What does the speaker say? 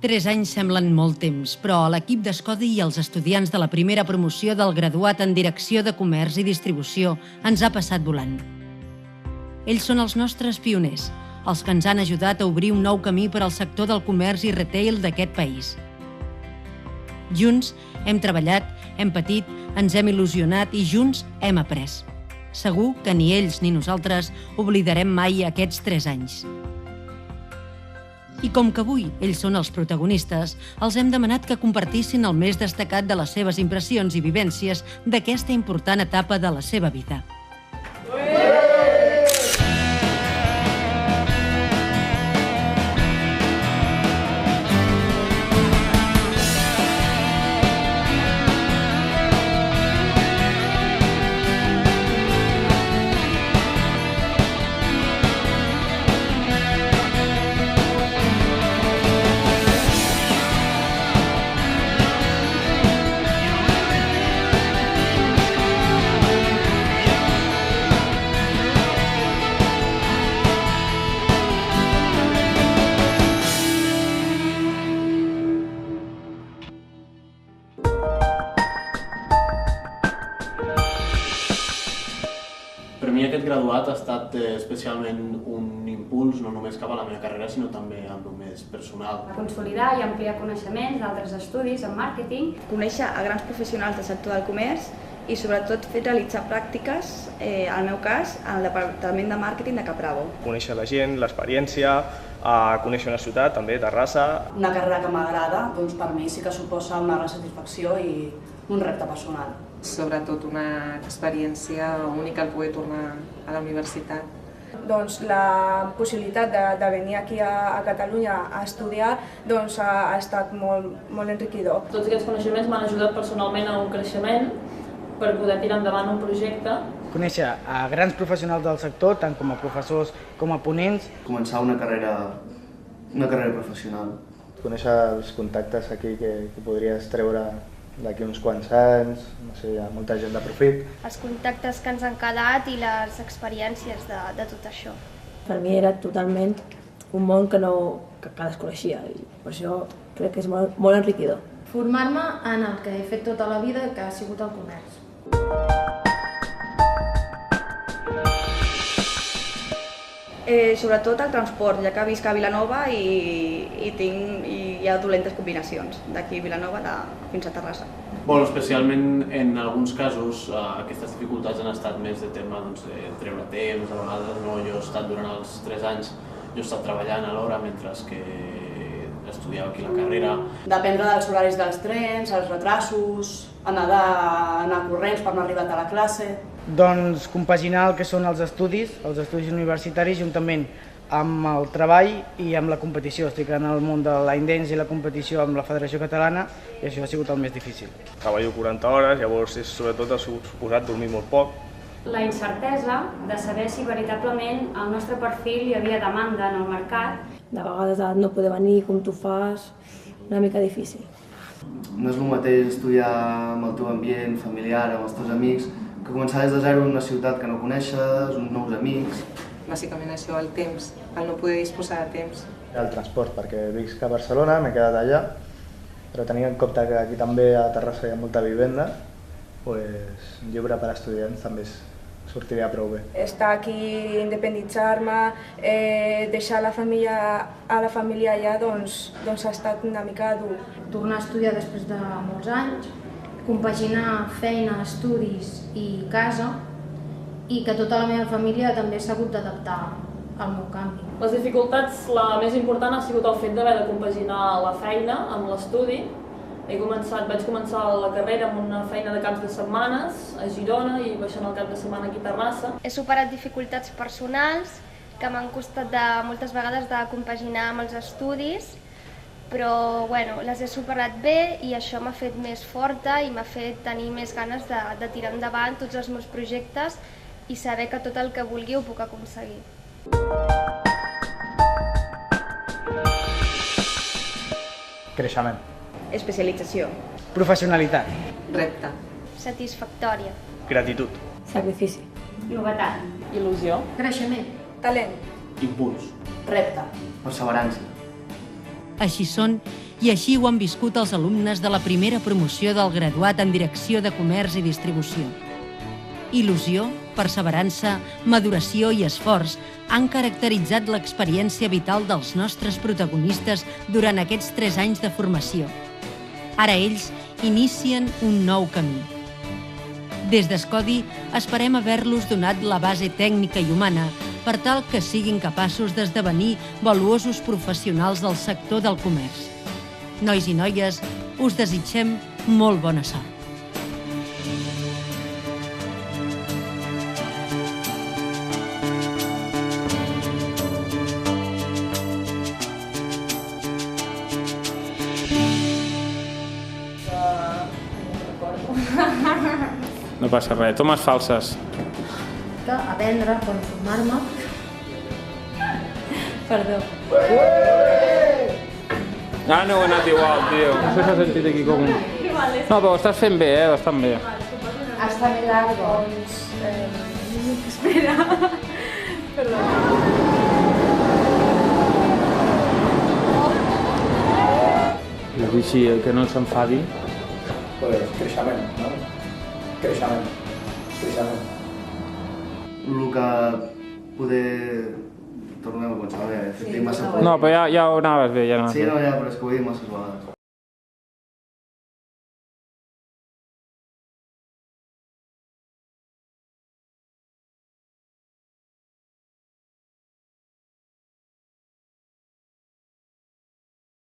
3 anys semblen molt temps, però a l'equip d'Escodi i als estudiants de la primera promoció del graduat en Direcció de Comerç i Distribució ens ha passat volant. Ells són els nostres pioners, els que ens han ajudat a obrir un nou camí per al sector del comerç i retail d'aquest país. Junts hem treballat, hem patit, ens hem il·lusionat i junts hem après. Segur que ni ells ni nosaltres oblidarem mai aquests 3 anys. I com que avui ells són els protagonistes, els hem demanat que compartissin el més destacat de les seves impressions i vivències d'aquesta important etapa de la seva vida. Per mi aquest graduat ha estat especialment un impuls, no només cap a la meva carrera, sinó també amb el més personal. Consolidar i ampliar coneixements d'altres estudis en màrqueting. Conèixer a grans professionals del sector del comerç i sobretot fer realitzar pràctiques, al meu cas, al departament de màrqueting de Capravo. Conèixer la gent, l'experiència, conèixer una ciutat, també, Terrassa. Una carrera que m'agrada, doncs per mi sí que suposa una gran satisfacció i un repte personal. Sobretot una experiència única el poder tornar a la universitat. Doncs la possibilitat de venir aquí a Catalunya a estudiar doncs, ha estat molt enriquidor. Tots aquests coneixements m'han ajudat personalment a un creixement per poder tirar endavant un projecte. Conèixer a grans professionals del sector, tant com a professors com a ponents. Començar una carrera professional. Conèixer els contactes aquí que podries treure d'aquí uns quants anys, no sé, hi ha molta gent de profit. Els contactes que ens han quedat i les experiències de tot això. Per mi era totalment un món que desconeixia i per això crec que és molt enriquidor. Formar-me en el que he fet tota la vida, que ha sigut el comerç. Sobretot el transport, ja que visc a Vilanova i hi ha dolentes combinacions d'aquí a Vilanova fins a Terrassa. Bueno, especialment en alguns casos aquestes dificultats han estat més de tema de treure temps, a vegades no, jo he estat durant els 3 anys, jo he estat treballant alhora mentre que estudiava aquí la carrera. Dependre dels horaris dels trens, els retrasos, anar corrents per no arribar a la classe. Doncs compaginar el que són els estudis universitaris juntament amb el treball i amb la competició. Estic en el món de line dance i la competició amb la Federació Catalana i això ha sigut el més difícil. Treballo 40 hores, llavors sobretot ha suposat dormir molt poc. La incertesa de saber si veritablement al nostre perfil hi havia demanda en el mercat. De vegades no poder venir com tu fas, una mica difícil. No és el mateix estudiar amb el teu ambient familiar, amb els teus amics, que començar des de zero en una ciutat que no coneixes, uns nous amics. Bàsicament això, el temps, el no poder disposar de temps. El transport, perquè visc a Barcelona, m'he quedat allà, però tenint en compte que aquí també a Terrassa hi ha molta vivenda, doncs llibre per a estudiants també sortiria prou bé. Estar aquí, independitzar-me, deixar la família allà, doncs ha estat una mica dur. Tornar a estudiar després de molts anys, compaginar feina, estudis i casa, i que tota la meva família també s'ha hagut d'adaptar al meu canvi. Les dificultats, la més important ha sigut el fet d'haver de compaginar la feina amb l'estudi. Vaig començar la carrera amb una feina de caps de setmanes a Girona i baixant el cap de setmana aquí a Terrassa. He superat dificultats personals que m'han costat moltes vegades de compaginar amb els estudis, però bueno, les he superat bé i això m'ha fet més forta i m'ha fet tenir més ganes de tirar endavant tots els meus projectes i saber que tot el que vulgui ho puc aconseguir. Creixement. Especialització. Professionalitat. Repte. Satisfactòria. Gratitud. Sacrifici. Novetat. Il·lusió. Creixement. Talent. Impuls. Repte. Perseverança. Així són i així ho han viscut els alumnes de la primera promoció del graduat en Direcció de Comerç i Distribució. Il·lusió, perseverança, maduració i esforç han caracteritzat l'experiència vital dels nostres protagonistes durant aquests 3 anys de formació. Ara ells inicien un nou camí. Des d'Escodi esperem haver-los donat la base tècnica i humana per tal que siguin capaços d'esdevenir valuosos professionals del sector del comerç. Nois i noies, us desitgem molt bona sort. No passa res, tomes falses. Aprendre per formar-me. Perdó. Ah, no ho he anat igual, tio. No sé si s'ha sentit aquí com... No, però ho estàs fent bé, bastant bé. Està més largo. Espera. Perdó. I així, el que no s'enfadi. Pues creixement, no? Creixement. El que poder... Tornem a començar, fet massa... No, però ja ho anaves bé, ja anaves bé. Sí, no, ja, però és que ho he dit masses vegades.